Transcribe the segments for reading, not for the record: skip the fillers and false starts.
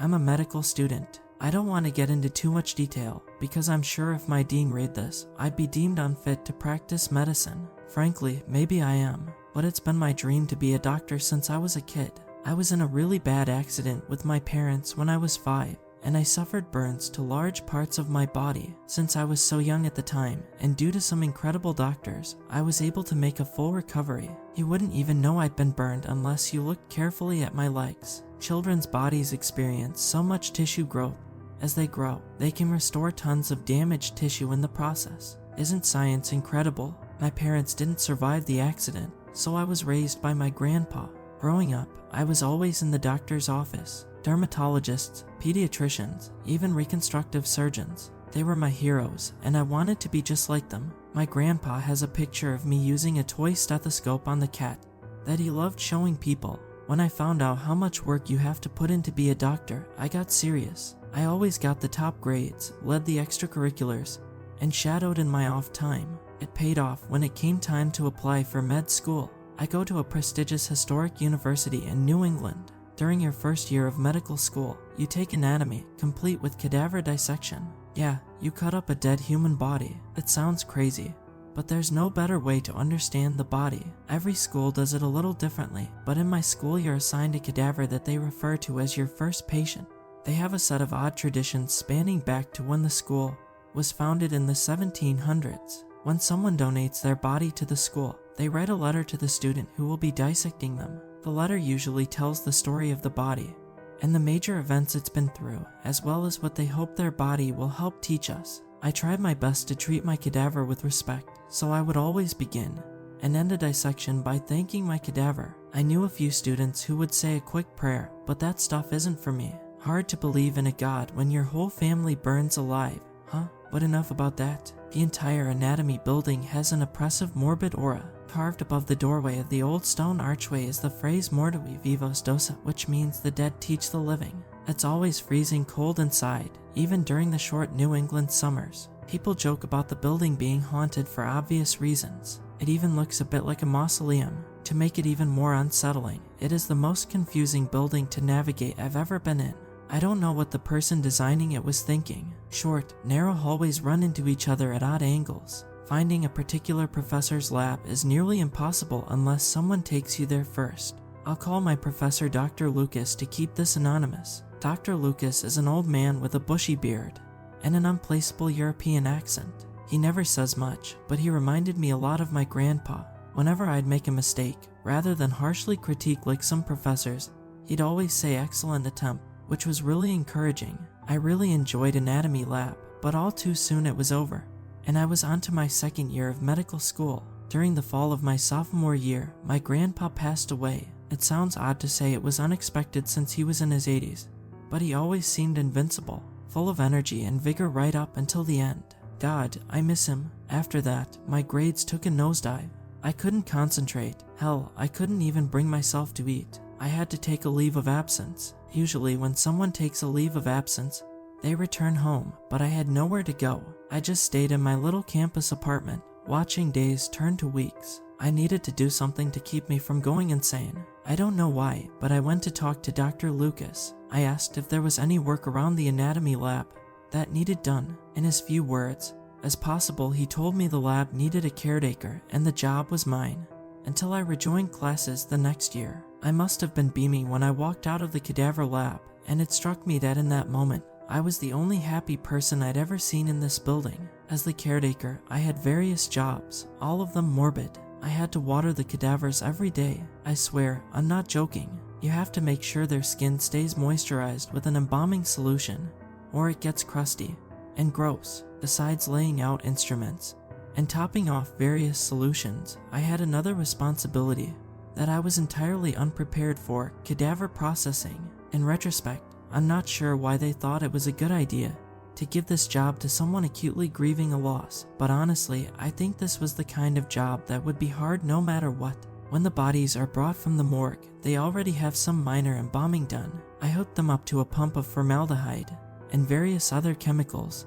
I'm a medical student. I don't want to get into too much detail, because I'm sure if my dean read this, I'd be deemed unfit to practice medicine. Frankly, maybe I am, but it's been my dream to be a doctor since I was a kid. I was in a really bad accident with my parents when I was 5, and I suffered burns to large parts of my body since I was so young at the time, and due to some incredible doctors, I was able to make a full recovery. You wouldn't even know I'd been burned unless you looked carefully at my legs. Children's bodies experience so much tissue growth. As they grow, they can restore tons of damaged tissue in the process. Isn't science incredible? My parents didn't survive the accident, so I was raised by my grandpa. Growing up, I was always in the doctor's office. Dermatologists, pediatricians, even reconstructive surgeons. They were my heroes, and I wanted to be just like them. My grandpa has a picture of me using a toy stethoscope on the cat that he loved showing people. When I found out how much work you have to put in to be a doctor, I got serious. I always got the top grades, led the extracurriculars, and shadowed in my off time. It paid off when it came time to apply for med school. I go to a prestigious historic university in New England. During your first year of medical school, you take anatomy, complete with cadaver dissection. Yeah, you cut up a dead human body. It sounds crazy, but there's no better way to understand the body. Every school does it a little differently, but in my school you're assigned a cadaver that they refer to as your first patient. They have a set of odd traditions spanning back to when the school was founded in the 1700s. When someone donates their body to the school, they write a letter to the student who will be dissecting them. The letter usually tells the story of the body and the major events it's been through, as well as what they hope their body will help teach us. I tried my best to treat my cadaver with respect, so I would always begin and end a dissection by thanking my cadaver. I knew a few students who would say a quick prayer, but that stuff isn't for me. Hard to believe in a god when your whole family burns alive, huh? But enough about that. The entire anatomy building has an oppressive morbid aura. Carved above the doorway of the old stone archway is the phrase Mortui vivos docet, which means the dead teach the living. It's always freezing cold inside, even during the short New England summers. People joke about the building being haunted for obvious reasons. It even looks a bit like a mausoleum. To make it even more unsettling, it is the most confusing building to navigate I've ever been in. I don't know what the person designing it was thinking. Short, narrow hallways run into each other at odd angles. Finding a particular professor's lab is nearly impossible unless someone takes you there first. I'll call my professor Dr. Lucas to keep this anonymous. Dr. Lucas is an old man with a bushy beard and an unplaceable European accent. He never says much, but he reminded me a lot of my grandpa. Whenever I'd make a mistake, rather than harshly critique like some professors, he'd always say excellent attempt, which was really encouraging. I really enjoyed anatomy lab, but all too soon it was over, and I was on to my second year of medical school. During the fall of my sophomore year, my grandpa passed away. It sounds odd to say it was unexpected since he was in his 80s, but he always seemed invincible, full of energy and vigor right up until the end. God, I miss him. After that, my grades took a nosedive. I couldn't concentrate. Hell, I couldn't even bring myself to eat. I had to take a leave of absence. Usually when someone takes a leave of absence, they return home, but I had nowhere to go. I just stayed in my little campus apartment, watching days turn to weeks. I needed to do something to keep me from going insane. I don't know why, but I went to talk to Dr. Lucas. I asked if there was any work around the anatomy lab that needed done. In as few words as possible, he told me the lab needed a caretaker and the job was mine. Until I rejoined classes the next year. I must have been beaming when I walked out of the cadaver lab, and it struck me that in that moment, I was the only happy person I'd ever seen in this building. As the caretaker, I had various jobs, all of them morbid. I had to water the cadavers every day. I swear, I'm not joking. You have to make sure their skin stays moisturized with an embalming solution, or it gets crusty and gross. Besides laying out instruments and topping off various solutions, I had another responsibility that I was entirely unprepared for: cadaver processing. In retrospect, I'm not sure why they thought it was a good idea to give this job to someone acutely grieving a loss, but honestly, I think this was the kind of job that would be hard no matter what. When the bodies are brought from the morgue, they already have some minor embalming done. I hooked them up to a pump of formaldehyde and various other chemicals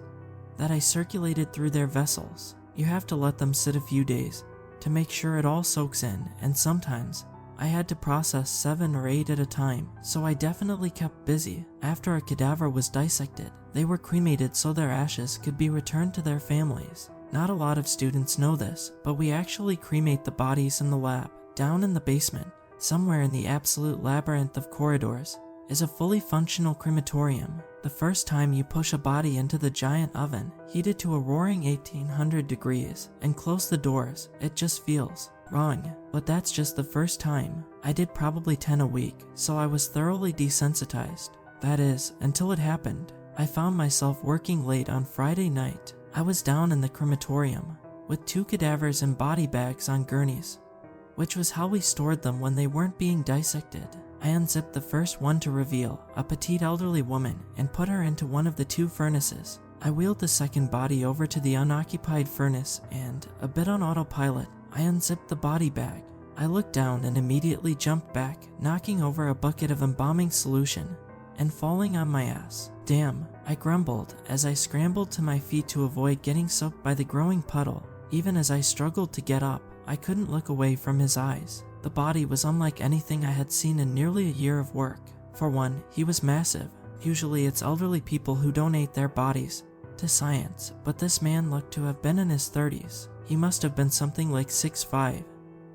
that I circulated through their vessels. You have to let them sit a few days to make sure it all soaks in, and sometimes I had to process 7 or 8 at a time, so I definitely kept busy. After a cadaver was dissected, they were cremated so their ashes could be returned to their families. Not a lot of students know this, but we actually cremate the bodies in the lab. Down in the basement, somewhere in the absolute labyrinth of corridors, is a fully functional crematorium. The first time you push a body into the giant oven, heated to a roaring 1800 degrees, and close the doors, it just feels wrong. But that's just the first time. I did probably 10 a week, so I was thoroughly desensitized. That is, until it happened. I found myself working late on Friday night. I was down in the crematorium, with 2 cadavers in body bags on gurneys, which was how we stored them when they weren't being dissected. I unzipped the first one to reveal a petite elderly woman and put her into one of the 2 furnaces. I wheeled the second body over to the unoccupied furnace and, a bit on autopilot, I unzipped the body bag. I looked down and immediately jumped back, knocking over a bucket of embalming solution and falling on my ass. Damn, I grumbled as I scrambled to my feet to avoid getting soaked by the growing puddle. Even as I struggled to get up, I couldn't look away from his eyes. The body was unlike anything I had seen in nearly a year of work. For one, he was massive. Usually it's elderly people who donate their bodies to science, but this man looked to have been in his 30s. He must have been something like 6'5"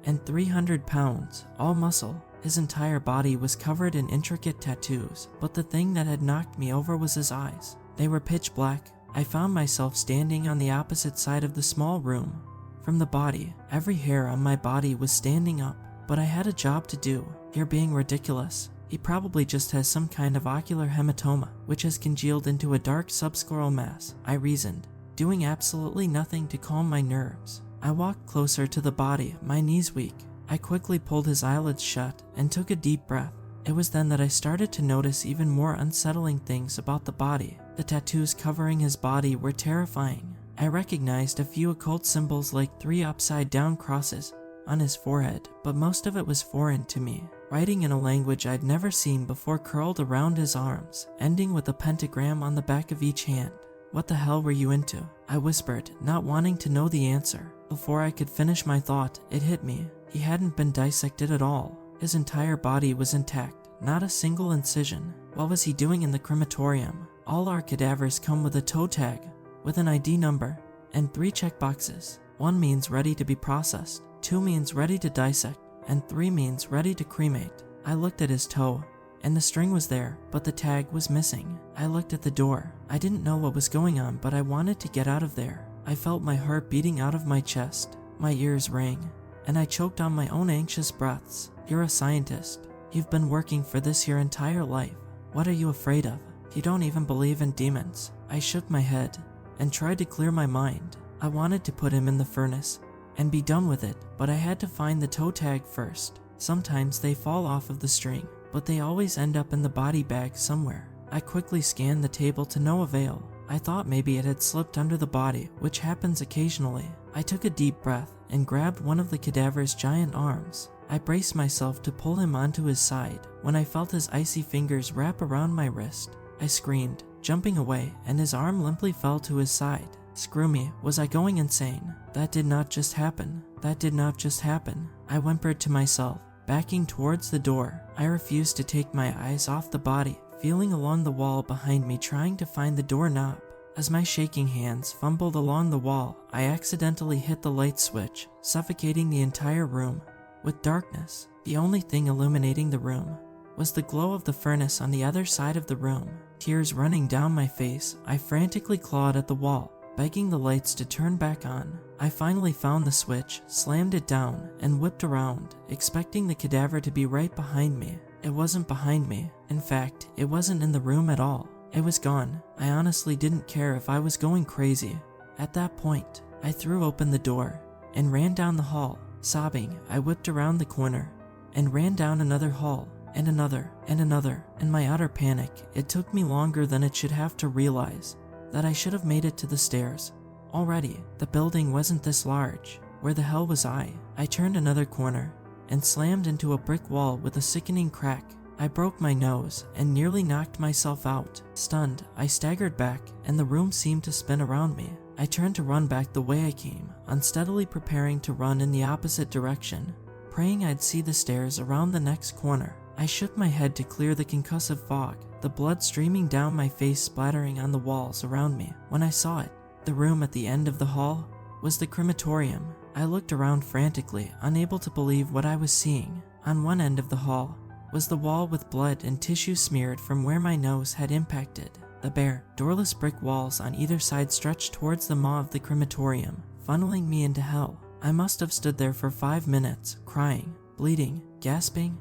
and 300 pounds, all muscle. His entire body was covered in intricate tattoos, but the thing that had knocked me over was his eyes. They were pitch black. I found myself standing on the opposite side of the small room from the body. Every hair on my body was standing up, but I had a job to do. You're being ridiculous. He probably just has some kind of ocular hematoma, which has congealed into a dark subscleral mass, I reasoned, doing absolutely nothing to calm my nerves. I walked closer to the body, my knees weak. I quickly pulled his eyelids shut and took a deep breath. It was then that I started to notice even more unsettling things about the body. The tattoos covering his body were terrifying. I recognized a few occult symbols like 3 upside-down crosses on his forehead, but most of it was foreign to me. Writing in a language I'd never seen before curled around his arms, ending with a pentagram on the back of each hand. "What the hell were you into?" I whispered, not wanting to know the answer. Before I could finish my thought, it hit me. He hadn't been dissected at all. His entire body was intact, not a single incision. What was he doing in the crematorium? All our cadavers come with a toe tag, with an ID number, and 3 checkboxes. 1 means ready to be processed, 2 means ready to dissect, and 3 means ready to cremate. I looked at his toe, and the string was there, but the tag was missing. I looked at the door. I didn't know what was going on, but I wanted to get out of there. I felt my heart beating out of my chest. My ears rang, and I choked on my own anxious breaths. "You're a scientist. You've been working for this your entire life. What are you afraid of? You don't even believe in demons." I shook my head and tried to clear my mind. I wanted to put him in the furnace and be done with it, but I had to find the toe tag first. Sometimes they fall off of the string, but they always end up in the body bag somewhere. I quickly scanned the table to no avail. I thought maybe it had slipped under the body, which happens occasionally. I took a deep breath and grabbed one of the cadaver's giant arms. I braced myself to pull him onto his side when I felt his icy fingers wrap around my wrist. I screamed, jumping away, and his arm limply fell to his side. Screw me, was I going insane? That did not just happen. That did not just happen. I whimpered to myself, backing towards the door. I refused to take my eyes off the body, feeling along the wall behind me trying to find the doorknob. As my shaking hands fumbled along the wall, I accidentally hit the light switch, suffocating the entire room with darkness. The only thing illuminating the room was the glow of the furnace on the other side of the room. Tears running down my face, I frantically clawed at the wall, begging the lights to turn back on. I finally found the switch, slammed it down, and whipped around, expecting the cadaver to be right behind me. It wasn't behind me. In fact, it wasn't in the room at all. It was gone. I honestly didn't care if I was going crazy. At that point, I threw open the door and ran down the hall. Sobbing, I whipped around the corner and ran down another hall, and another, and another. In my utter panic, it took me longer than it should have to realize that I should have made it to the stairs. Already, the building wasn't this large. Where the hell was I? I turned another corner and slammed into a brick wall with a sickening crack. I broke my nose and nearly knocked myself out. Stunned, I staggered back, and the room seemed to spin around me. I turned to run back the way I came, unsteadily preparing to run in the opposite direction. praying I'd see the stairs around the next corner. I shook my head to clear the concussive fog, the blood streaming down my face splattering on the walls around me when I saw it. The room at the end of the hall was the crematorium. I looked around frantically, unable to believe what I was seeing. On one end of the hall was the wall with blood and tissue smeared from where my nose had impacted. The bare, doorless brick walls on either side stretched towards the maw of the crematorium, funneling me into hell. I must have stood there for 5 minutes, crying, bleeding, gasping,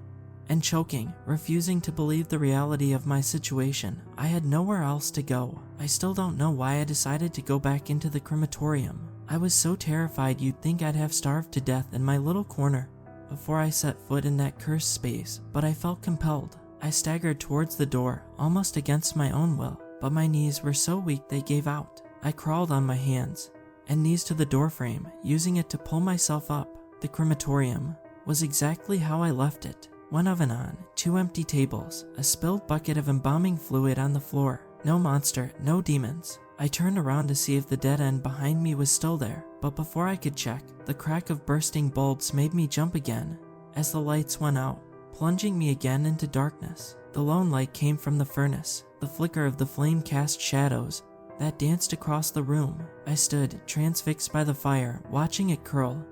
and choking, refusing to believe the reality of my situation. I had nowhere else to go. I still don't know why I decided to go back into the crematorium. I was so terrified you'd think I'd have starved to death in my little corner before I set foot in that cursed space, but I felt compelled. I staggered towards the door, almost against my own will, but my knees were so weak they gave out. I crawled on my hands and knees to the doorframe, using it to pull myself up. The crematorium was exactly how I left it. One oven on, 2 empty tables, a spilled bucket of embalming fluid on the floor. No monster, no demons. I turned around to see if the dead end behind me was still there, but before I could check, the crack of bursting bulbs made me jump again as the lights went out, plunging me again into darkness. The lone light came from the furnace, the flicker of the flame cast shadows that danced across the room. I stood, transfixed by the fire, watching it curl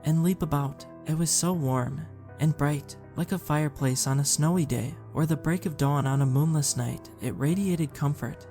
and leap about. It was so warm and bright, like a fireplace on a snowy day or the break of dawn on a moonless night. It radiated comfort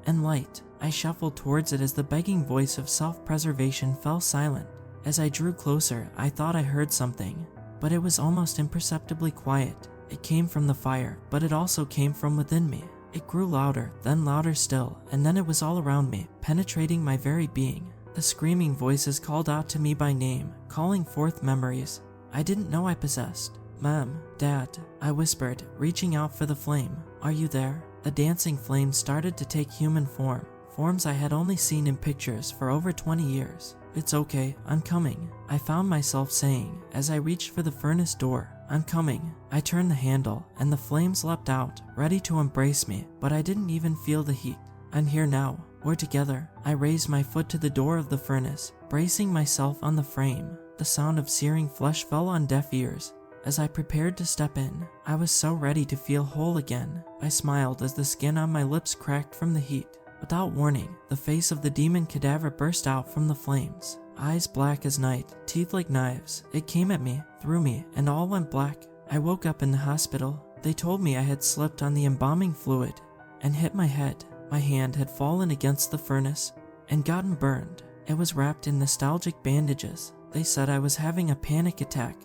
and light. I shuffled towards it as the begging voice of self-preservation fell silent. As I drew closer, I thought I heard something, but it was almost imperceptibly quiet. It came from the fire, but it also came from within me. It grew louder, then louder still, and then it was all around me, penetrating my very being. The screaming voices called out to me by name, calling forth memories I didn't know I possessed. "Mom, Dad," I whispered, reaching out for the flame. "Are you there?" The dancing flames started to take human form, forms I had only seen in pictures for over 20 years. "It's okay, I'm coming," I found myself saying as I reached for the furnace door. "I'm coming." I turned the handle, and the flames leapt out, ready to embrace me, but I didn't even feel the heat. "I'm here now. We're together." I raised my foot to the door of the furnace, bracing myself on the frame. The sound of searing flesh fell on deaf ears as I prepared to step in. I was so ready to feel whole again. I smiled as the skin on my lips cracked from the heat. Without warning, the face of the demon cadaver burst out from the flames. Eyes black as night, teeth like knives. It came at me, through me, and all went black. I woke up in the hospital. They told me I had slipped on the embalming fluid and hit my head. My hand had fallen against the furnace and gotten burned. It was wrapped in nostalgic bandages. They said I was having a panic attack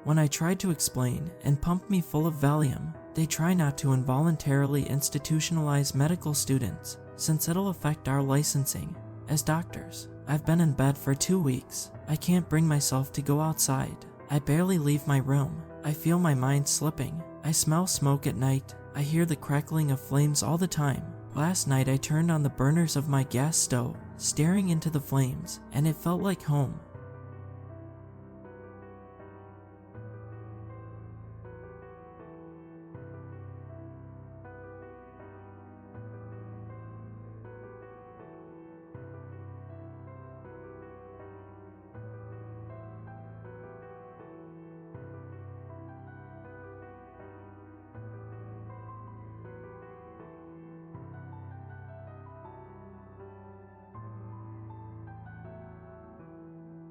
when I tried to explain, and pumped me full of Valium. They try not to involuntarily institutionalize medical students, since it'll affect our licensing as doctors. I've been in bed for 2 weeks. I can't bring myself to go outside. I barely leave my room. I feel my mind slipping. I smell smoke at night. I hear the crackling of flames all the time. Last night I turned on the burners of my gas stove, staring into the flames, and it felt like home.